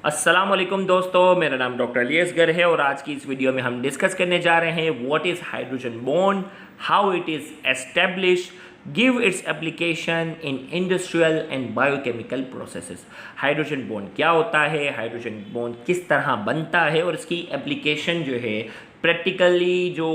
अस्सलाम वालेकुम दोस्तों, मेरा नाम डॉक्टर अली असगर है और आज की इस वीडियो में हम डिस्कस करने जा रहे हैं what is hydrogen bond, how it is establish, give its application in industrial and biochemical processes. Hydrogen bond क्या होता है, हाइड्रोजन बॉन्ड किस तरह बनता है और इसकी एप्लीकेशन जो है प्रैक्टिकली जो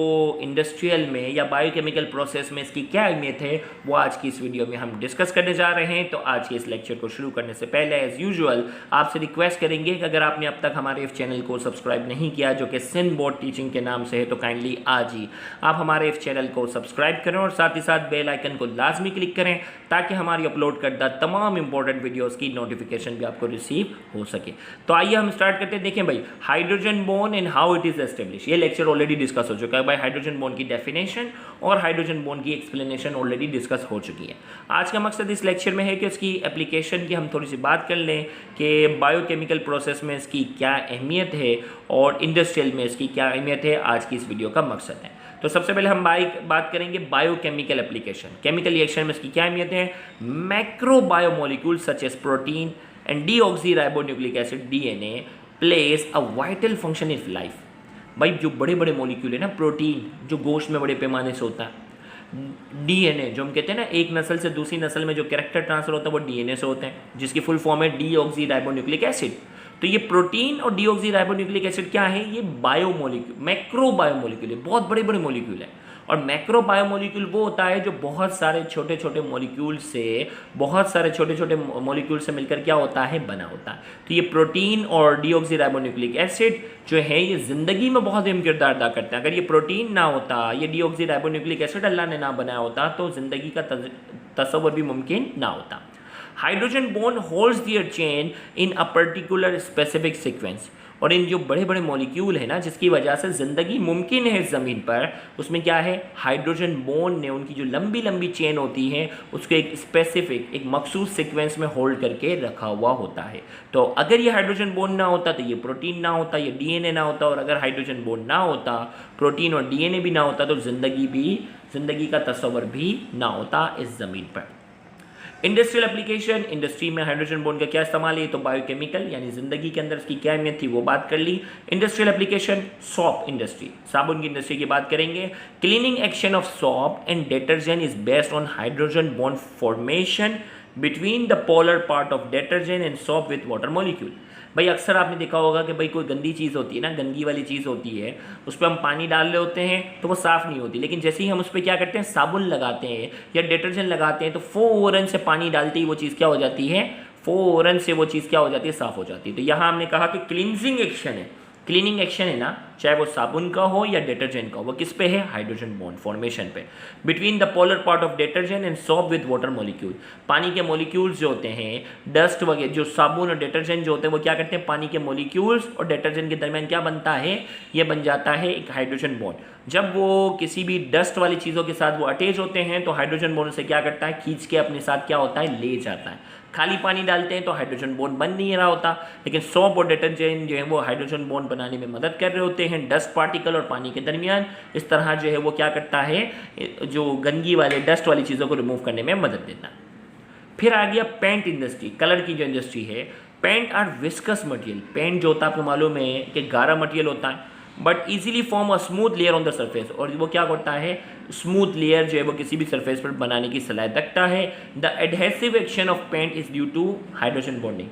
इंडस्ट्रियल में या बायोकेमिकल प्रोसेस में इसकी क्या अहमियत है, वो आज की इस वीडियो में हम डिस्कस करने जा रहे हैं। तो आज के इस लेक्चर को शुरू करने से पहले एज़ यूजुअल आपसे रिक्वेस्ट करेंगे कि अगर आपने अब तक हमारे इस चैनल को सब्सक्राइब नहीं किया जो कि सिन बोर्ड टीचिंग के नाम से है, तो काइंडली आज ही आप हमारे इस चैनल को सब्सक्राइब करें और साथ ही साथ बेल आइकन को लाजमी क्लिक करें ताकि हमारी अपलोड करदा तमाम इंपॉर्टेंट वीडियोज़ की नोटिफिकेशन भी आपको रिसीव हो सके। तो आइए हम स्टार्ट करते हैं। देखें भाई, hydrogen bond and how it is establish, ये लेक्चर ऑलरेडी डिस्कस हो चुका है भाई। हाइड्रोजन बॉन्ड की डेफिनेशन और हाइड्रोजन बॉन्ड की एक्सप्लेनेशन ऑलरेडी डिस्कस हो चुकी है। आज का मकसद इस लेक्चर में है कि उसकी एप्लीकेशन की हम थोड़ी सी बात कर लें कि बायोकेमिकल प्रोसेस में इसकी क्या अहमियत है और इंडस्ट्रियल में इसकी क्या अहमियत है, आज की इस वीडियो का मकसद है। तो सबसे पहले हम बात करेंगे बायोकेमिकल एप्लीकेशन। केमिकल रिएक्शन में इसकी क्या अहमियत है। Macro biomolecule such as protein and deoxyribonucleic acid DNA place a vital function in life. भाई जो बड़े बड़े मॉलिक्यूल है ना, प्रोटीन जो गोश्त में बड़े पैमाने से होता है, डीएनए जो हम कहते हैं ना, एक नस्ल से दूसरी नस्ल में जो कैरेक्टर ट्रांसफर होता है वो डीएनए से होते हैं, जिसकी फुल फॉर्म है डीऑक्सीराइबोन्यूक्लिक एसिड। तो ये प्रोटीन और डीऑक्सीराइबोन्यूक्लिक एसिड क्या है, ये बायोमोलिक्यूल, मैक्रो बायोमोलिक्यूल है, बहुत बड़े बड़े मॉलिक्यूल है। और मैक्रो बायोमोलिक्यूल वो होता है जो बहुत सारे छोटे छोटे मॉलिक्यूल से, बहुत सारे छोटे छोटे मॉलिक्यूल से मिलकर क्या होता है, बना होता है। तो ये प्रोटीन और डीऑक्सीराइबोन्यूक्लिक एसिड जो है ये ज़िंदगी में बहुत अहम किरदार अदा करते हैं। अगर ये प्रोटीन ना होता, ये डीऑक्सीराइबोन्यूक्लिक एसिड अल्लाह ने ना बनाया होता, तो ज़िंदगी का तस्वर भी मुमकिन ना होता। Hydrogen bond holds their chain in a particular specific sequence. और इन जो बड़े बड़े मॉलिक्यूल है ना, जिसकी वजह से ज़िंदगी मुमकिन है इस ज़मीन पर, उसमें क्या है, हाइड्रोजन बॉन्ड ने उनकी जो लंबी लंबी चेन होती है उसको एक स्पेसिफिक, एक मखसूस सीक्वेंस में होल्ड करके रखा हुआ होता है। तो अगर ये हाइड्रोजन बॉन्ड ना होता तो ये प्रोटीन ना होता, ये डीएनए ना होता, और अगर हाइड्रोजन बॉन्ड ना होता, प्रोटीन और डीएनए भी ना होता, तो ज़िंदगी का तस्वर भी ना होता इस ज़मीन पर। इंडस्ट्रियल एप्लीकेशन, इंडस्ट्री में हाइड्रोजन बॉन्ड का क्या इस्तेमाल है, तो बायोकेमिकल यानी जिंदगी के अंदर इसकी क्या अहमियत थी वो बात कर ली। इंडस्ट्रियल एप्लीकेशन, सॉप इंडस्ट्री, साबुन की इंडस्ट्री की बात करेंगे। Cleaning action of shop and detergent is based on hydrogen bond formation between the polar part of detergent and shop with water molecule. भाई अक्सर आपने देखा होगा कि भाई कोई गंदी चीज़ होती है ना, गंदगी वाली चीज़ होती है, उस पर हम पानी डाल रहे होते हैं तो वो साफ़ नहीं होती, लेकिन जैसे ही हम उस पर क्या करते हैं, साबुन लगाते हैं या डिटर्जेंट लगाते हैं, तो फ़ौरन से पानी डालते ही वो चीज़ क्या हो जाती है, फ़ौरन से वो चीज़ क्या हो जाती है, साफ़ हो जाती है। तो यहाँ हमने कहा कि क्लिनजिंग एक्शन है, क्लीनिंग एक्शन है ना, चाहे वो साबुन का हो या डिटर्जेंट का हो, वो किस पे है, हाइड्रोजन बॉन्ड फॉर्मेशन पे between the polar part of detergent and shop with water molecule. पानी के मॉलिक्यूल्स जो होते हैं, डस्ट वगैरह, जो साबुन और डिटर्जेंट जो होते हैं वो क्या करते हैं, पानी के मॉलिक्यूल्स और डिटर्जेंट के दरमियान क्या बनता है, ये बन जाता है एक हाइड्रोजन बॉन्ड। जब वो किसी भी डस्ट वाली चीज़ों के साथ वो अटैच होते हैं तो हाइड्रोजन बॉन्ड से क्या करता है, खींच के अपने साथ क्या होता है, ले जाता है। खाली पानी डालते हैं तो हाइड्रोजन बॉन्ड बन नहीं रहा होता, लेकिन सॉप और डिटर्जेंट जो है वो हाइड्रोजन बॉन्ड बनाने में मदद कर रहे होते हैं डस्ट पार्टिकल और पानी के दरमियान। इस तरह जो है वो क्या करता है, जो गंदगी वाले डस्ट वाली चीज़ों को रिमूव करने में मदद देता है। फिर आ गया पेंट इंडस्ट्री, कलर की जो इंडस्ट्री है। Paint are viscous material, paint जो होता है आपको मालूम है कि गाढ़ा मटेरियल होता है, but easily form a smooth layer on the surface, और वो क्या करता है, स्मूथ लेयर जो है वो किसी भी सरफेस पर बनाने की सलाहियत रखता है। The adhesive action of paint is due to hydrogen bonding.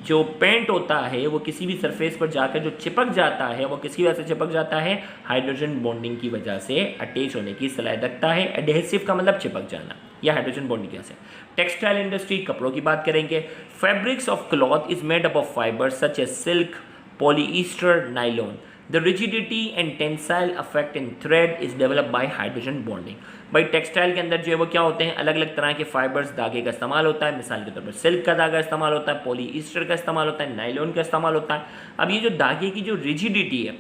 जो पेंट होता है वो किसी भी सरफेस पर जाकर जो चिपक जाता है, वो किसकी वजह से चिपक जाता है, हाइड्रोजन बॉन्डिंग की वजह से अटैच होने की सलाहियत रखता है। एडहेसिव का मतलब चिपक जाना, या हाइड्रोजन बॉन्डिंग की वजह से। टेक्सटाइल इंडस्ट्री, कपड़ों की बात करेंगे। Fabrics of cloth is made up of fibres such as silk, polyester, nylon. The rigidity and tensile effect in thread is developed by hydrogen bonding। भाई टेक्सटाइल के अंदर जो है वो क्या होते हैं, अलग अलग तरह के फाइबर्स, धागे का इस्तेमाल होता है। मिसाल के तौर पर सिल्क का धागा इस्तेमाल होता है, पॉलीस्टर का इस्तेमाल होता है, नाइलॉन का इस्तेमाल होता है। अब ये जो धागे की जो रिजिडिटी है,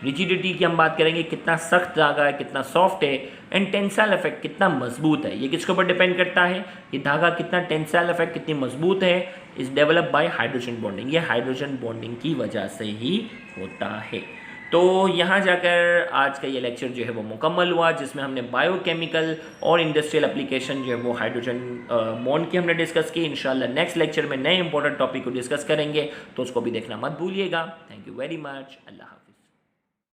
रिजिडिटी की हम बात करेंगे, कितना सख्त धागा है, कितना सॉफ्ट है, एंड टेंसाइल इफेक्ट कितना मजबूत है, ये किसके ऊपर डिपेंड करता है, ये धागा कितना टेंसाइल इफेक्ट कितनी मजबूत है, is develop by hydrogen bonding. ये हाइड्रोजन बॉन्डिंग की वजह से ही होता है। तो यहाँ जाकर आज का ये लेक्चर जो है वो मुकम्मल हुआ, जिसमें हमने बायोकेमिकल और इंडस्ट्रियल एप्लीकेशन जो है वो हाइड्रोजन बॉन्ड की हमने डिस्कस की। इंशाल्लाह नेक्स्ट लेक्चर में नए इंपॉर्टेंट टॉपिक को डिस्कस करेंगे, तो उसको भी देखना मत भूलिएगा। Thank you very much. अल्लाह हाफ़िज़।